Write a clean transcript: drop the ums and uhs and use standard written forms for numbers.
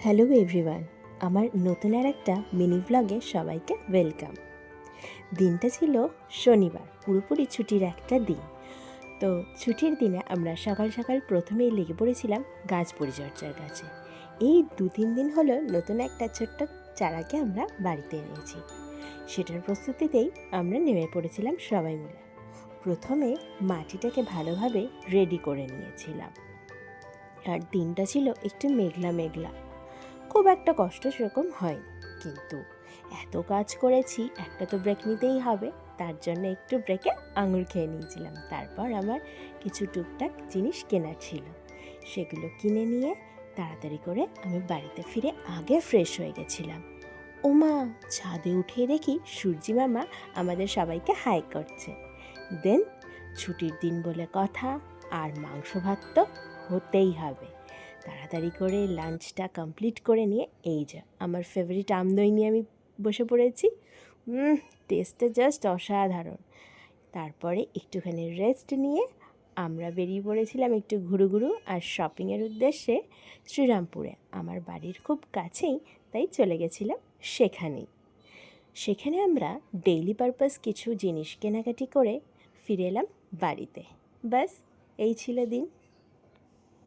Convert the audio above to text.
Hello everyone, আমার নতুন আর একটা মিনি ব্লগে সবাইকে ওয়েলকাম। দিনটা ছিল শনিবার, পুরোপুরি ছুটির একটা দিন। তো ছুটির দিনে আমরা সকাল সকাল প্রথমেই লেগে পড়েছিলাম গাছ পরিচর্যার কাছে। এই 2-3 দিন হলো নতুন একটা ছোট্ট চারাকে আমরা বাড়িতে এনেছি। সেটার প্রস্তুতিতেই আমরা নেমে পড়েছিলাম সবাই মিলে। প্রথমে মাটিটাকে ভালোভাবে রেডি করে নিয়েছিলাম, আর দিনটা ছিল একটু মেঘলা মেঘলা। খুব একটা কষ্ট সেরকম হয়নি, কিন্তু এত কাজ করেছি, একটা তো ব্রেক নিতেই হবে। তার জন্য একটু ব্রেকে আঙুর খেয়ে নিয়েছিলাম। তারপর আমার কিছু টুকটাক জিনিস কেনার ছিল, সেগুলো কিনে নিয়ে তাড়াতাড়ি করে আমি বাড়িতে ফিরে আগে ফ্রেশ হয়ে গেছিলাম। ওমা, ছাদে উঠে দেখি সূর্যি মামা আমাদের সবাইকে হাই করছে। দেন ছুটির দিন বলে কথা, আর মাংস ভাত তো হতেই হবে। তাড়াতাড়ি করে লাঞ্চটা কমপ্লিট করে নিয়ে এই যে আমার ফেভারিট আমদই নিয়ে আমি বসে পড়েছি। টেস্টটা জাস্ট অসাধারণ। তারপরে একটুখানি রেস্ট নিয়ে আমরা বেরিয়ে পড়েছিলাম একটু ঘুরু আর শপিংয়ের উদ্দেশ্যে শ্রীরামপুরে। আমার বাড়ির খুব কাছেই, তাই চলে গেছিলাম সেখানেই। সেখানে আমরা ডেইলি পারপাস কিছু জিনিস কেনাকাটি করে ফিরে এলাম বাড়িতে। ব্যাস, এই ছিল দিন।